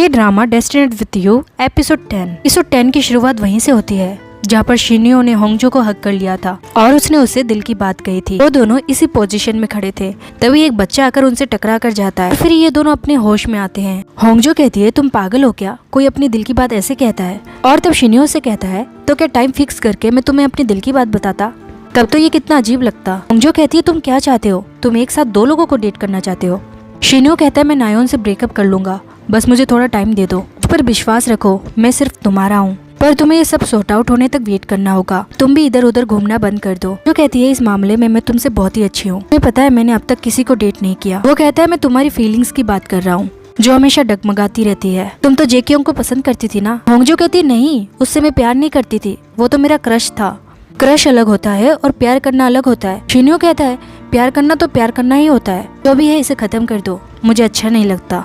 Drama destined with you episode 10। Episode 10 की शुरुआत वहीं से होती है जहाँ पर शिन्यो ने होंगजो को हक कर लिया था और उसने उससे दिल की बात कही थी। वो दोनों इसी पोजीशन में खड़े थे, तभी एक बच्चा आकर उनसे टकरा कर जाता है। फिर ये दोनों अपने होश में आते हैं। होंगजो कहती है, तुम पागल हो क्या, कोई अपनी दिल की बात ऐसे कहता है। और तब शिन्यो से कहता है, तो क्या टाइम फिक्स करके मैं तुम्हें अपनी दिल की बात बताता, तब तो ये कितना अजीब लगता। होंगजो कहती है, तुम क्या चाहते हो, तुम एक साथ दो लोगों को डेट करना चाहते हो। शिन्यो कहता है, मैं नायोन से ब्रेकअप कर लूंगा, बस मुझे थोड़ा टाइम दे दो। मुझ पर विश्वास रखो, मैं सिर्फ तुम्हारा हूँ, पर तुम्हें ये सब सॉर्ट आउट होने तक वेट करना होगा। तुम भी इधर उधर घूमना बंद कर दो। जो कहती है, इस मामले में मैं तुमसे बहुत ही अच्छी हूँ, तुम्हें पता है मैंने अब तक किसी को डेट नहीं किया। वो कहता है, मैं तुम्हारी फीलिंग्स की बात कर रहा हूँ जो हमेशा डगमगाती रहती है। तुम तो जेकियोंग को पसंद करती थी ना। होंगजो कहती है, नहीं, उससे मैं प्यार नहीं करती थी, वो तो मेरा क्रश था। क्रश अलग होता है और प्यार करना अलग होता है। शिन्यो कहता है, प्यार करना तो प्यार करना ही होता है, जो भी है इसे खत्म कर दो, मुझे अच्छा नहीं लगता।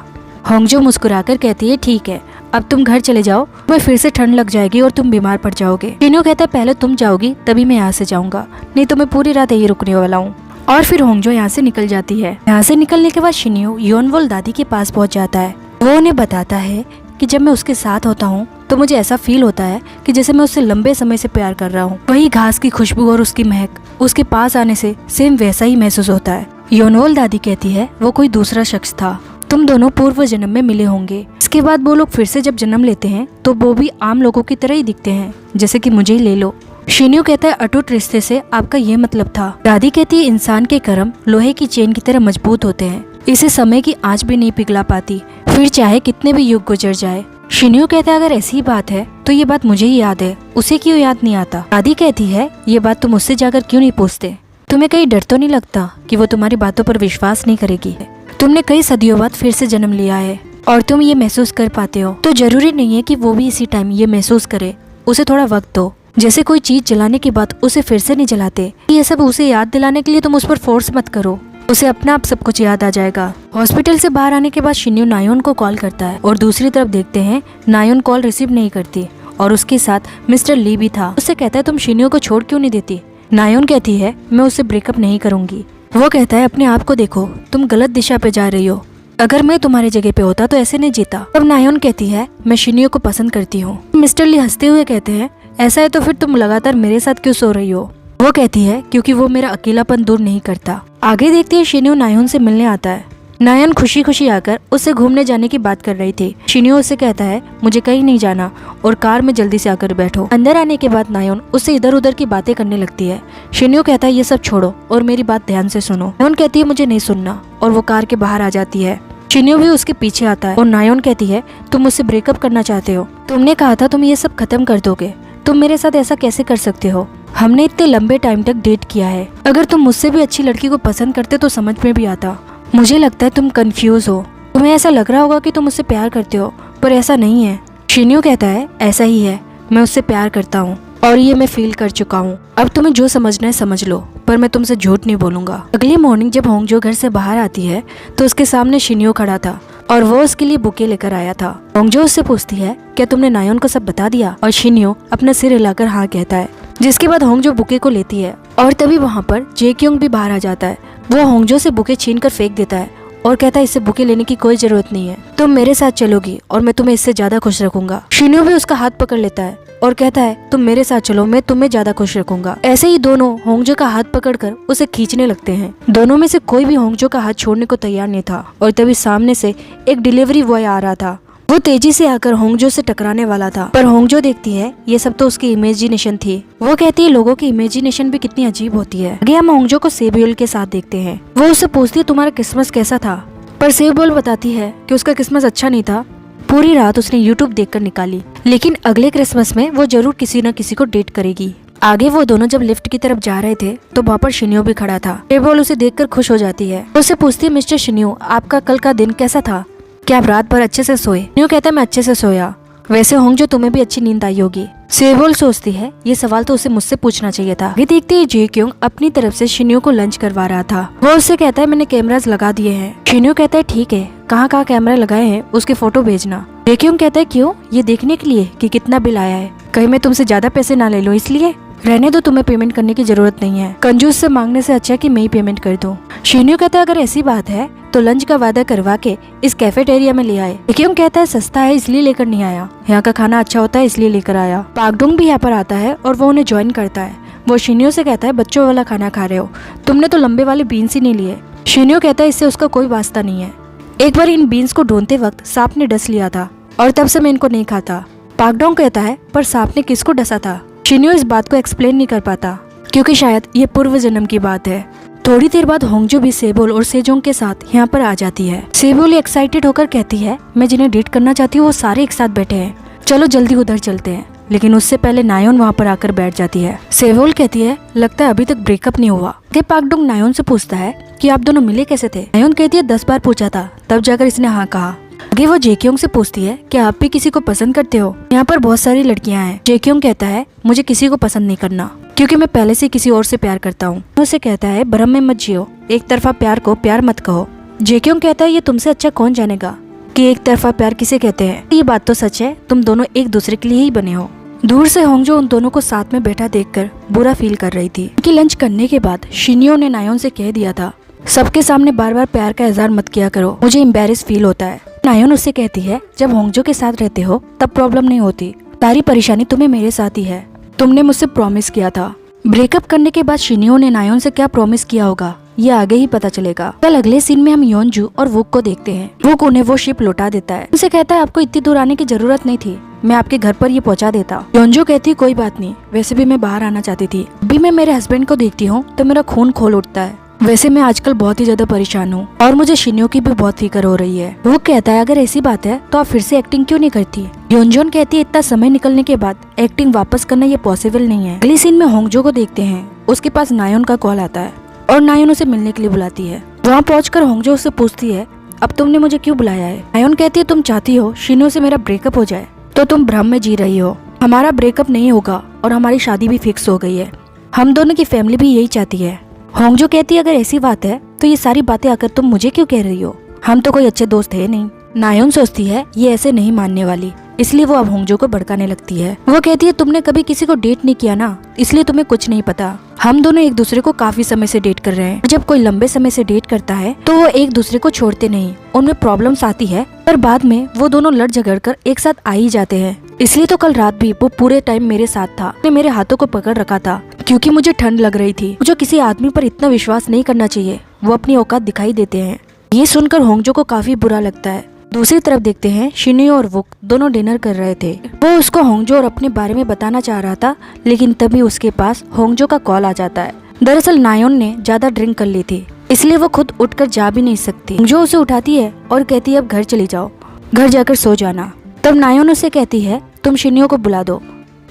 होंगजो मुस्कुराकर कहती है, ठीक है, अब तुम घर चले जाओ, तुम्हें फिर से ठंड लग जाएगी और तुम बीमार पड़ जाओगे। शिन्यो कहता है, पहले तुम जाओगी तभी मैं यहाँ से जाऊंगा, नहीं तो मैं पूरी रात यही रुकने वाला हूँ। और फिर होंगजो यहाँ से निकल जाती है। यहाँ से निकलने के बाद शिन्यो योनवोल दादी के पास पहुँच जाता है। वो उन्हें बताता है कि जब मैं उसके साथ होता हूँ तो मुझे ऐसा फील होता है कि जैसे मैं उससे लंबे समय से प्यार कर रहा हूँ। वही घास की खुशबू और उसकी महक, उसके पास आने से सेम वैसा ही महसूस होता है। योनवोल दादी कहती है, वो कोई दूसरा शख्स था, तुम दोनों पूर्व जन्म में मिले होंगे। इसके बाद वो लोग फिर से जब जन्म लेते हैं तो वो भी आम लोगों की तरह ही दिखते हैं, जैसे कि मुझे ही ले लो। शिन्यो कहता है, अटूट रिश्ते से आपका ये मतलब था। दादी कहती है, इंसान के कर्म लोहे की चेन की तरह मजबूत होते हैं, इसे समय की आंच भी नहीं पिघला पाती, फिर चाहे कितने भी युग गुजर जाए। शिन्यो कहता है, अगर ऐसी बात है तो ये बात मुझे ही याद है, उसे क्यों याद नहीं आता। दादी कहती है, ये बात तुम उससे जाकर क्यों नहीं पूछते, तुम्हें कहीं डर तो नहीं लगता कि वो तुम्हारी बातों पर विश्वास नहीं करेगी। तुमने कई सदियों बाद फिर से जन्म लिया है और तुम ये महसूस कर पाते हो, तो जरूरी नहीं है कि वो भी इसी टाइम ये महसूस करे, उसे थोड़ा वक्त दो। जैसे कोई चीज जलाने के बाद उसे फिर से नहीं जलाते, ये सब उसे याद दिलाने के लिए तुम उस पर फोर्स मत करो, उसे अपना आप सब कुछ याद आ जाएगा। हॉस्पिटल से बाहर आने के बाद शिन्यो नायोन को कॉल करता है और दूसरी तरफ देखते हैं नायोन कॉल रिसीव नहीं करती और उसके साथ मिस्टर ली भी था। उससे कहता है, तुम शिन्यो को छोड़ क्यों नहीं देती। नायोन कहती है, मैं उससे ब्रेकअप नहीं करूंगी। वो कहता है, अपने आप को देखो, तुम गलत दिशा पे जा रही हो, अगर मैं तुम्हारी जगह पे होता तो ऐसे नहीं जीता। अब नायोन कहती है, मैं शिन्यो को पसंद करती हूँ। मिस्टर ली हंसते हुए कहते हैं, ऐसा है तो फिर तुम लगातार मेरे साथ क्यों सो रही हो। वो कहती है, क्योंकि वो मेरा अकेलापन दूर नहीं करता। आगे देखते हैं शिन्यो नायोन से मिलने आता है। नायोन खुशी खुशी आकर उससे घूमने जाने की बात कर रही थी। शिन्यो उससे कहता है, मुझे कहीं नहीं जाना और कार में जल्दी से आकर बैठो। अंदर आने के बाद नायोन उससे इधर उधर की बातें करने लगती है। शिन्यो कहता है, ये सब छोड़ो और मेरी बात ध्यान से सुनो। नायोन कहती है, मुझे नहीं सुनना, और वो कार के बाहर आ जाती है। शिन्यो भी उसके पीछे आता है और नायोन कहती है, तुम मुझसे ब्रेकअप करना चाहते हो, तुमने कहा था तुम ये सब खत्म कर दोगे, तुम मेरे साथ ऐसा कैसे कर सकते हो, हमने इतने लंबे टाइम तक डेट किया है, अगर तुम मुझसे भी अच्छी लड़की को पसंद करते तो समझ में भी आता। मुझे लगता है तुम कंफ्यूज हो, तुम्हें ऐसा लग रहा होगा कि तुम उससे प्यार करते हो, पर ऐसा नहीं है। शिन्यो कहता है, ऐसा ही है, मैं उससे प्यार करता हूँ और ये मैं फील कर चुका हूँ, अब तुम्हें जो समझना है समझ लो, पर मैं तुमसे झूठ नहीं बोलूंगा। अगली मॉर्निंग जब होंगजो घर से बाहर आती है तो उसके सामने शिन्यो खड़ा था और वो उसके लिए बुके लेकर आया था। होंगजो उससे पूछती है, क्या तुमने नायोन को सब बता दिया, और शिन्यो अपना सिर हिलाकर हाँ कहता है। जिसके बाद होंगजो बुके को लेती है और तभी वहाँ पर जेकियोंग भी बाहर आ जाता है। वो होंगजो से बुके छीन कर फेंक देता है और कहता है, इससे बुके लेने की कोई जरूरत नहीं है, तुम मेरे साथ चलोगी और मैं तुम्हें इससे ज्यादा खुश रखूंगा। शिन्यो भी उसका हाथ पकड़ लेता है और कहता है, तुम मेरे साथ चलो, मैं तुम्हें ज्यादा खुश रखूंगा। ऐसे ही दोनों होंगजो का हाथ पकड़कर उसे खींचने लगते हैं। दोनों में से कोई भी होंगजो का हाथ छोड़ने को तैयार नहीं था और तभी सामने से एक डिलीवरी बॉय आ रहा था। वो तेजी से आकर होंगजो से टकराने वाला था, पर होंगजो देखती है ये सब तो उसकी इमेजिनेशन थी। वो कहती है, लोगों की इमेजिनेशन भी कितनी अजीब होती है। आगे हम होंगजो को सेबियोल के साथ देखते हैं। वो उससे पूछती है, तुम्हारा क्रिसमस कैसा था, पर सेबियोल बताती है कि उसका क्रिसमस अच्छा नहीं था, पूरी रात उसने यूट्यूब देखकर निकाली, लेकिन अगले क्रिसमस में वो जरूर किसी न किसी को डेट करेगी। आगे वो दोनों जब लिफ्ट की तरफ जा रहे थे तो वहाँ पर शिन्यो भी खड़ा था। सेबियोल उसे देखकर खुश हो जाती है। उससे पूछती है, मिस्टर शिन्यो, आपका कल का दिन कैसा था, क्या आप रात भर अच्छे से सोए। शिन्यो कहता है, मैं अच्छे से सोया, वैसे होंगजो तुम्हें भी अच्छी नींद आई होगी। सेबियोल सोचती है, ये सवाल तो उसे मुझसे पूछना चाहिए था। ये देखते ही जेकियोंग अपनी तरफ से शिन्यो को लंच करवा रहा था। वो उससे कहता है, मैंने कैमरास लगा दिए हैं। शिन्यो कहता है, ठीक है, कहाँ कहाँ कैमरा लगाए हैं उसके फोटो भेजना। जेकियोंग कहता है, क्यों, ये देखने के लिए कि कितना बिल आया है, कहीं मैं तुमसे ज्यादा पैसे ना ले लूं इसलिए। रहने दो, तुम्हें पेमेंट करने की जरूरत नहीं है। कंजूस से मांगने से अच्छा कि मैं ही पेमेंट कर दूं। शिन्यो कहता है अगर ऐसी बात है तो लंच का वादा करवा के इस कैफेटेरिया में ले आए। जेक्योंग कहता है सस्ता है इसलिए लेकर नहीं आया, यहाँ का खाना अच्छा होता है इसलिए लेकर आया। पाकडोंग भी यहाँ पर आता है और वो उन्हें ज्वाइन करता है। वो शिन्यो से कहता है बच्चों वाला खाना खा रहे हो, तुमने तो लंबे वाले बीन्स ही नहीं लिए। शिन्यो कहता है इससे उसका कोई वास्ता नहीं है, एक बार इन बीन्स को ढूंढते वक्त सांप ने डस लिया था और तब से मैं इनको नहीं खाता। पाकडोंग कहता है पर सांप ने किसको डसा था। शिन्यो इस बात को एक्सप्लेन नहीं कर पाता क्योंकि शायद ये पूर्व जन्म की बात है। थोड़ी देर बाद होंगजो भी सेबोल और सेजोंग के साथ यहाँ पर आ जाती है। सेबोल एक्साइटेड होकर कहती है मैं जिन्हें डेट करना चाहती हूँ वो सारे एक साथ बैठे हैं, चलो जल्दी उधर चलते हैं। लेकिन उससे पहले नायोन वहाँ पर आकर बैठ जाती है। सेबोल कहती है लगता है अभी तक ब्रेकअप नहीं हुआ। पाकडोंग नायोन से पूछता है कि आप दोनों मिले कैसे थे। नायोन कहती है 10 बार पूछा था तब जाकर इसने हाँ कहा। आगे वो जेक्योंग से पूछती है कि आप भी किसी को पसंद करते हो, यहाँ पर बहुत सारी लड़कियां हैं। जेक्योंग कहता है मुझे किसी को पसंद नहीं करना क्योंकि मैं पहले से किसी और से प्यार करता हूँ। उसे कहता है भ्रम में मत जियो, एक तरफा प्यार को प्यार मत कहो। जेक्योंग कहता है ये तुमसे अच्छा कौन जानेगा कि एक तरफा प्यार किसे कहते हैं। ये बात तो सच है, तुम दोनों एक दूसरे के लिए ही बने हो। दूर से होंगजो उन दोनों को साथ में बैठा देखकर बुरा फील कर रही थी कि लंच करने के बाद शिन्यो ने नायोन से कह दिया था सबके सामने बार बार प्यार का इजहार मत किया करो, मुझे एम्बेरस फील होता है। नायोन उससे कहती है जब होंगजो के साथ रहते हो तब प्रॉब्लम नहीं होती, सारी परेशानी तुम्हें मेरे साथ ही है, तुमने मुझसे प्रॉमिस किया था। ब्रेकअप करने के बाद शिन्यो ने नायोन से क्या प्रॉमिस किया होगा ये आगे ही पता चलेगा। कल अगले सीन में हम योनजू और वुक को देखते हैं। वुक उन्हें वो शिप लौटा देता है। उनसे कहता है आपको इतनी दूर आने की जरूरत नहीं थी, मैं आपके घर पर ये पहुंचा देता। योनजू कहती है कोई बात नहीं, वैसे भी मैं बाहर आना चाहती थी, अभी मैं मेरे हस्बैंड को देखती हूँ तो मेरा खून खोल उठता है। वैसे मैं आजकल बहुत ही ज्यादा परेशान हूँ और मुझे शिन्यो की भी बहुत फिक्र हो रही है। वो कहता है अगर ऐसी बात है तो आप फिर से एक्टिंग क्यों नहीं करती। योनजोन कहती है इतना समय निकलने के बाद एक्टिंग वापस करना ये पॉसिबल नहीं है। अगली सीन में होंगजो को देखते हैं, उसके पास नायोन का कॉल आता है और नायोन उसे मिलने के लिए बुलाती है। वहाँ पहुंचकर होंगजो उससे पूछती है अब तुमने मुझे क्यों बुलाया है। नायोन कहती है तुम चाहती हो शिन्यो से मेरा ब्रेकअप हो जाए तो तुम भ्रम में जी रही हो, हमारा ब्रेकअप नहीं होगा और हमारी शादी भी फिक्स हो गई है, हम दोनों की फैमिली भी यही चाहती है। होंगजो कहती है अगर ऐसी बात है तो ये सारी बातें आकर तुम मुझे क्यों कह रही हो, हम तो कोई अच्छे दोस्त है नहीं। नायोन सोचती है ये ऐसे नहीं मानने वाली, इसलिए वो अब होंगजो को भड़काने लगती है। वो कहती है तुमने कभी किसी को डेट नहीं किया ना, इसलिए तुम्हें कुछ नहीं पता। हम दोनों एक दूसरे को काफी समय से डेट कर रहे हैं। जब कोई लंबे समय से डेट करता है तो वो एक दूसरे को छोड़ते नहीं, उनमें प्रॉब्लम्स आती है पर बाद में वो दोनों लड़ झगड़ कर एक साथ आ ही जाते हैं। इसलिए तो कल रात भी वो पूरे टाइम मेरे साथ था, मेरे हाथों को पकड़ रखा था क्योंकि मुझे ठंड लग रही थी। मुझे किसी आदमी पर इतना विश्वास नहीं करना चाहिए, वो अपनी औकात दिखाई देते हैं। ये सुनकर होंगजो को काफी बुरा लगता है। दूसरी तरफ देखते हैं शिन्यो और वुक दोनों डिनर कर रहे थे। वो उसको होंगजो और अपने बारे में बताना चाह रहा था लेकिन तभी उसके पास होंगजो का कॉल आ जाता है। दरअसल नायोन ने ज्यादा ड्रिंक कर ली थी इसलिए वो खुद उठकर जा भी नहीं सकती। होंगजो उसे उठाती है और कहती है अब घर चली जाओ, घर जाकर सो जाना। तब नायोन उसे कहती है तुम शिन्यो को बुला दो,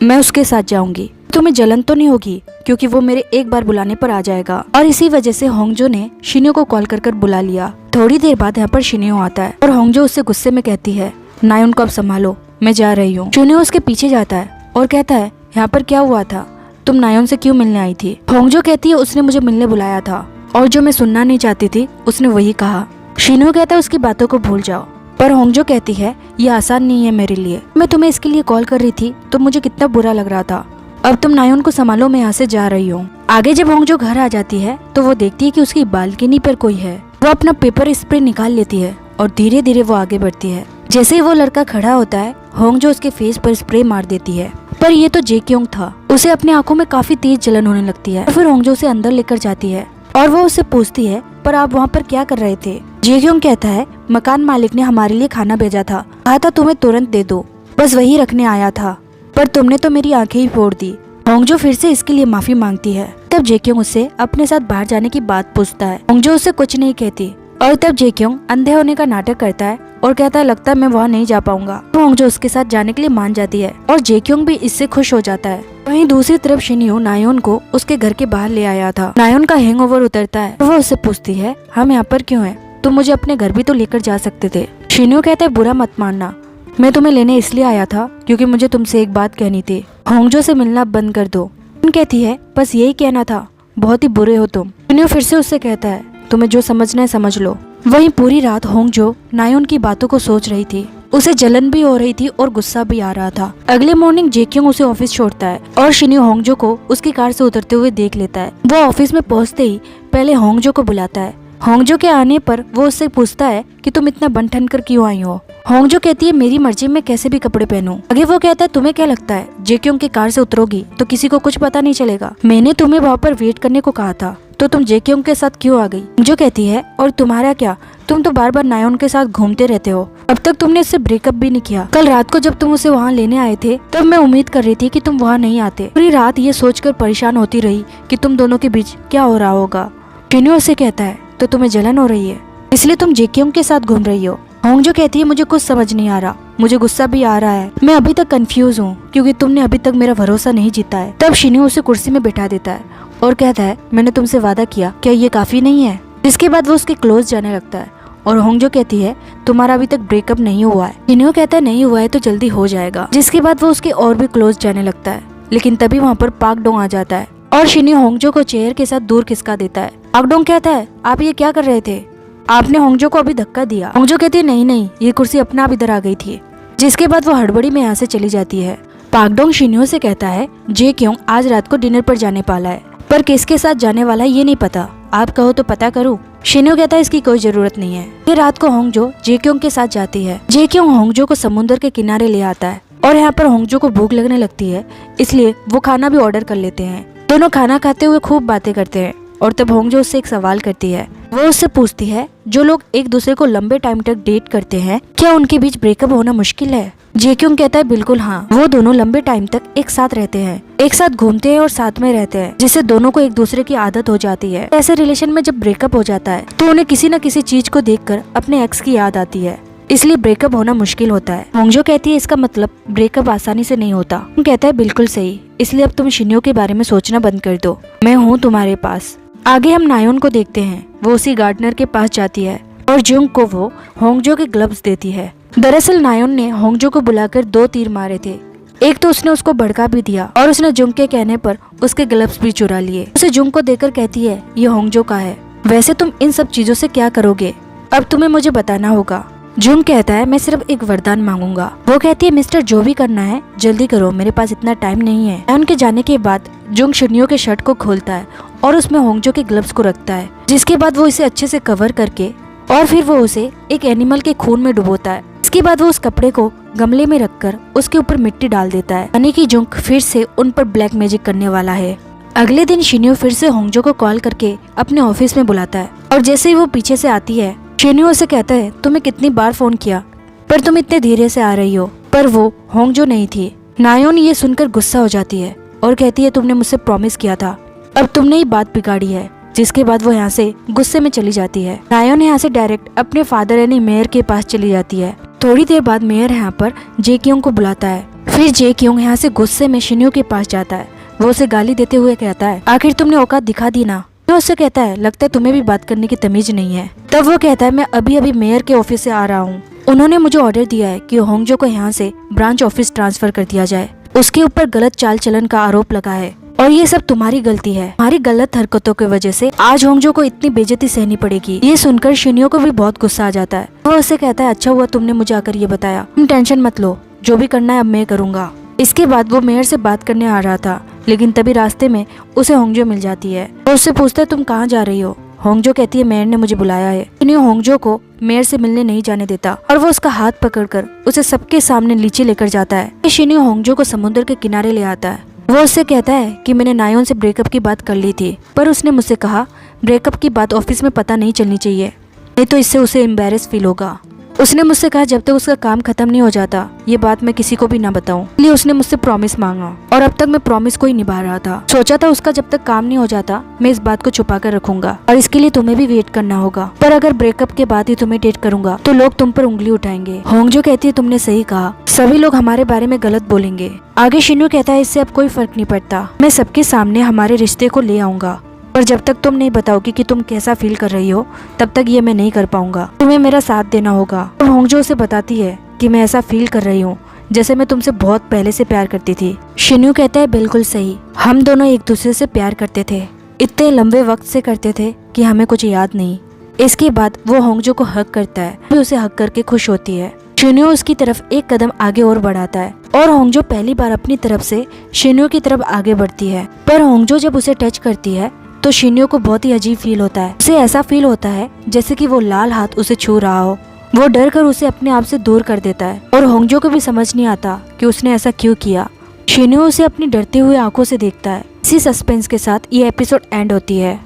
मैं उसके साथ जाऊंगी, तुम्हें जलन तो नहीं होगी क्योंकि वो मेरे एक बार बुलाने पर आ जाएगा। और इसी वजह से होंगजो ने शिन्यो को कॉल कर बुला लिया। थोड़ी देर बाद यहाँ पर शिन्यो आता है और होंगजो उससे गुस्से में कहती है नायोन को अब संभालो, मैं जा रही हूँ। शिन्यो उसके पीछे जाता है और कहता है यहाँ पर क्या हुआ था, तुम नायोन से क्यों मिलने आई थी। होंगजो कहती है उसने मुझे मिलने बुलाया था और जो मैं सुनना नहीं चाहती थी उसने वही कहा। शिन्यो कहता है उसकी बातों को भूल जाओ, पर होंगजो कहती है ये आसान नहीं है मेरे लिए, मैं तुम्हें इसके लिए कॉल कर रही थी तो मुझे कितना बुरा लग रहा था, अब तुम नायोन को संभालो, मैं यहाँ से जा रही हूँ। आगे जब होंगजो घर आ जाती है तो वो देखती है कि उसकी बालकनी पर कोई है। वो अपना पेपर स्प्रे निकाल लेती है और धीरे धीरे वो आगे बढ़ती है। जैसे ही वो लड़का खड़ा होता है होंगजो उसके फेस पर स्प्रे मार देती है, पर ये तो जेक्योंग था। उसे अपनी आंखों में काफी तेज जलन होने लगती है। फिर होंगजो उसे अंदर लेकर जाती है और वो उससे पूछती है पर आप वहाँ पर क्या कर रहे थे। जेक्योंग कहता है मकान मालिक ने हमारे लिए खाना भेजा था, कहा था तुम्हें तुरंत दे दो, बस वही रखने आया था, पर तुमने तो मेरी आंखें ही फोड़ दी। होंगजो फिर से इसके लिए माफी मांगती है। तब जेक्योंग उससे अपने साथ बाहर जाने की बात पूछता है। होंगजो उससे कुछ नहीं कहती और तब जेक्योंग अंधे होने का नाटक करता है और कहता है लगता है मैं वहाँ नहीं जा पाऊंगा। तो होंगजो उसके साथ जाने के लिए मान जाती है और जेक्योंग भी इससे खुश हो जाता है। वहीं दूसरी तरफ शिन्यो नायोन को उसके घर के बाहर ले आया था। नायोन का हैंगओवर उतरता है, वो उससे पूछती है हम यहाँ पर क्यों है, तुम मुझे अपने घर भी तो लेकर जा सकते थे। शिन्यो कहता है बुरा मत मानना, मैं तुम्हें लेने इसलिए आया था क्योंकि मुझे तुमसे एक बात कहनी थी, होंगजो से मिलना बंद कर दो। कहती है बस यही कहना था, बहुत ही बुरे हो तुम। शिन्यो फिर से उससे कहता है तुम्हें जो समझना है समझ लो, वहीं पूरी रात होंगजो नायोन की बातों को सोच रही थी। उसे जलन भी हो रही थी और गुस्सा भी आ रहा था। अगले मॉर्निंग जेक्योंग उसे ऑफिस छोड़ता है और शिन्यो होंगजो को उसकी कार से उतरते हुए देख लेता है। वो ऑफिस में पहुंचते ही पहले होंगजो को बुलाता है। होंगजो के आने पर वो उससे पूछता है कि तुम इतना बन ठन कर क्यों आई हो। होंगजो कहती है मेरी मर्जी में कैसे भी कपड़े पहनूं। आगे वो कहता है तुम्हें क्या लगता है जेक्योंग की कार से उतरोगी तो किसी को कुछ पता नहीं चलेगा। मैंने तुम्हें वहाँ पर वेट करने को कहा था तो तुम जेक्योंग के साथ क्यों आ गई। जो कहती है और तुम्हारा क्या, तुम तो बार बार नायोन के साथ घूमते रहते हो। अब तक तुमने इससे ब्रेकअप भी नहीं किया। कल रात को जब तुम उसे वहाँ लेने आए थे तब मैं उम्मीद कर रही थी कि तुम वहाँ नहीं आते। पूरी रात ये सोचकर परेशान होती रही कि तुम दोनों के बीच क्या हो रहा होगा। शिन्यो उसे कहता है तो तुम्हें जलन हो रही है इसलिए तुम जेक्योंग के साथ घूम रही हो। होंगजो कहती है मुझे कुछ समझ नहीं आ रहा, मुझे गुस्सा भी आ रहा है, मैं अभी तक कंफ्यूज हूँ क्योंकि तुमने अभी तक मेरा भरोसा नहीं जीता है। तब शिन्यो उसे कुर्सी में बिठा देता है और कहता है मैंने तुमसे वादा किया, क्या ये काफी नहीं है। जिसके बाद वो उसके क्लोज जाने लगता है और होंगजो कहती है तुम्हारा अभी तक ब्रेकअप नहीं हुआ है। शिन्यो कहता है नहीं हुआ है तो जल्दी हो जाएगा। जिसके बाद वो उसके और भी क्लोज जाने लगता है। लेकिन तभी वहाँ पर पाक डोंग आ जाता है और शिन्यो होंगजो को चेयर के साथ दूर खिसका देता है। पाक डोंग कहता है आप ये क्या कर रहे थे, आपने होंगजो को अभी धक्का दिया। होंगजो कहती है नहीं ये कुर्सी अपने आप इधर आ गई थी। जिसके बाद वो हड़बड़ी में यहाँ से चली जाती है। पाक डोंग शिन्यो से कहता है जेक्योंग आज रात को डिनर पर जाने वाला है पर किसके साथ जाने वाला है ये नहीं पता, आप कहो तो पता करूं। शिन्यो कहता है इसकी कोई जरूरत नहीं है। फिर रात को होंगजो जेक्योंग के साथ जाती है। जेक्योंग होंगजो को समुद्र के किनारे ले आता है और यहाँ पर होंगजो को भूख लगने लगती है इसलिए वो खाना भी ऑर्डर कर लेते हैं। दोनों खाना खाते हुए खूब बातें करते हैं और तब होंगजो उससे एक सवाल करती है। वो उससे पूछती है जो लोग एक दूसरे को लंबे टाइम तक डेट करते हैं क्या उनके बीच ब्रेकअप होना मुश्किल है। जेक्योंग कहता है बिल्कुल हाँ, वो दोनों लंबे टाइम तक एक साथ रहते हैं, एक साथ घूमते हैं और साथ में रहते हैं जिससे दोनों को एक दूसरे की आदत हो जाती है। ऐसे रिलेशन में जब ब्रेकअप हो जाता है तो उन्हें किसी न किसी चीज को देखकर अपने एक्स की याद आती है, इसलिए ब्रेकअप होना मुश्किल होता है। होंगजो कहती है इसका मतलब ब्रेकअप आसानी से नहीं होता। कहता है बिल्कुल सही, इसलिए अब तुम शिन्यो के बारे में सोचना बंद कर दो, मैं हूँ तुम्हारे पास। आगे हम नायोन को देखते हैं। वो उसी गार्डनर के पास जाती है और जुंग को वो होंगजो के ग्लव्स देती है। दरअसल नायोन ने होंगजो को बुलाकर 2 तीर मारे थे। एक तो उसने उसको भड़का भी दिया और उसने जुंग के कहने पर उसके ग्लव्स भी चुरा लिए। उसे जुंग को देकर कहती है ये होंगजो का है, वैसे तुम इन सब चीजों से क्या करोगे, अब तुम्हें मुझे बताना होगा। जुंग कहता है मैं सिर्फ एक वरदान मांगूंगा। वो कहती है मिस्टर जो भी करना है जल्दी करो, मेरे पास इतना टाइम नहीं है। नायोन के जाने के बाद जुंग शिन्यो के शर्ट को खोलता है और उसमें होंगजो के ग्लव्स को रखता है। जिसके बाद वो इसे अच्छे से कवर करके और फिर वो उसे एक एनिमल के खून में डुबोता है। इसके बाद वो उस कपड़े को गमले में रखकर उसके ऊपर मिट्टी डाल देता है, यानी कि जुंग फिर से उन पर ब्लैक मैजिक करने वाला है। अगले दिन शिन्यो फिर से होंगजो को कॉल करके अपने ऑफिस में बुलाता है और जैसे ही वो पीछे से आती है शिन्यो उसे कहता है तुम्हें कितनी बार फोन किया पर तुम इतने धीरे से आ रही हो। पर वो होंगजो नहीं थी। नायोन ये सुनकर गुस्सा हो जाती है और कहती है तुमने मुझसे प्रॉमिस किया था, अब तुमने ही बात बिगाड़ी है। जिसके बाद वो यहाँ से गुस्से में चली जाती है। नायोन यहाँ से डायरेक्ट अपने फादर यानी मेयर के पास चली जाती है। थोड़ी देर बाद मेयर यहाँ पर जेक्योंग को बुलाता है। फिर जेक्योंग यहाँ से गुस्से में शिन्यो के पास जाता है। वो उसे गाली देते हुए कहता है आखिर तुमने औकात दिखा दी ना। तो उससे कहता है लगता है तुम्हें भी बात करने की तमीज नहीं है। तब वो कहता है मैं अभी अभी मेयर के ऑफिस से आ रहा हूँ, उन्होंने मुझे ऑर्डर दिया है कि होंगजो को यहाँ से ब्रांच ऑफिस ट्रांसफर कर दिया जाए। उसके ऊपर गलत चाल चलन का आरोप लगा है और ये सब तुम्हारी गलती है। हमारी गलत हरकतों की वजह से आज होंगजो को इतनी बेइज्जती सहनी पड़ेगी। ये सुनकर शिन्यो को भी बहुत गुस्सा आ जाता है। वो उससे कहता है अच्छा हुआ तुमने मुझे आकर ये बताया, तुम टेंशन मत लो, जो भी करना है अब मैं करूँगा। इसके बाद वो मेयर से बात करने आ रहा था लेकिन तभी रास्ते में उसे होंगजो मिल जाती है। वो उससे पूछता है तुम कहाँ जा रही हो। होंगजो कहती है मेयर ने मुझे बुलाया है। शिन्यो होंगजो को मेयर से मिलने नहीं जाने देता और वो उसका हाथ पकड़कर उसे सबके सामने नीचे लेकर जाता है। शिन्यो होंगजो को समुद्र के किनारे ले आता है। वो उससे कहता है कि मैंने नायोन से ब्रेकअप की बात कर ली थी पर उसने मुझसे कहा ब्रेकअप की बात ऑफिस में पता नहीं चलनी चाहिए, नहीं तो इससे उसे एम्बैरेस फील होगा। उसने मुझसे कहा जब तक उसका काम खत्म नहीं हो जाता ये बात मैं किसी को भी ना बताऊं। इसलिए उसने मुझसे प्रॉमिस मांगा और अब तक मैं प्रॉमिस को ही निभा रहा था। सोचा था उसका जब तक काम नहीं हो जाता मैं इस बात को छुपा कर रखूंगा और इसके लिए तुम्हें भी वेट करना होगा। पर अगर ब्रेकअप के बाद ही तुम्हें डेट करूंगा तो लोग तुम पर उंगली उठाएंगे। होंगजो कहती है तुमने सही कहा, सभी लोग हमारे बारे में गलत बोलेंगे। आगे शिन्यो कहता है इससे अब कोई फर्क नहीं पड़ता, मैं सबके सामने हमारे रिश्ते को ले आऊंगा पर जब तक तुम नहीं बताओगी कि तुम कैसा फील कर रही हो तब तक ये मैं नहीं कर पाऊंगा, तुम्हें मेरा साथ देना होगा। और होंगजो से बताती है कि मैं ऐसा फील कर रही हूँ जैसे मैं तुमसे बहुत पहले से प्यार करती थी। शिन्यो कहता है बिल्कुल सही, हम दोनों एक दूसरे से प्यार करते थे, इतने लंबे वक्त से करते थे कि हमें कुछ याद नहीं। इसके बाद वो होंगजो को हक करता है, फिर उसे हक करके खुश होती है। शिन्यो उसकी तरफ एक कदम आगे और बढ़ाता है और होंगजो पहली बार अपनी तरफ से शिन्यो की तरफ आगे बढ़ती है। पर होंगजो जब उसे टच करती है तो शिन्यो को बहुत ही अजीब फील होता है। उसे ऐसा फील होता है जैसे कि वो लाल हाथ उसे छू रहा हो। वो डर कर उसे अपने आप से दूर कर देता है और होंगजो को भी समझ नहीं आता कि उसने ऐसा क्यों किया। शिन्यो उसे अपनी डरती हुई आंखों से देखता है। इसी सस्पेंस के साथ ये एपिसोड एंड होती है।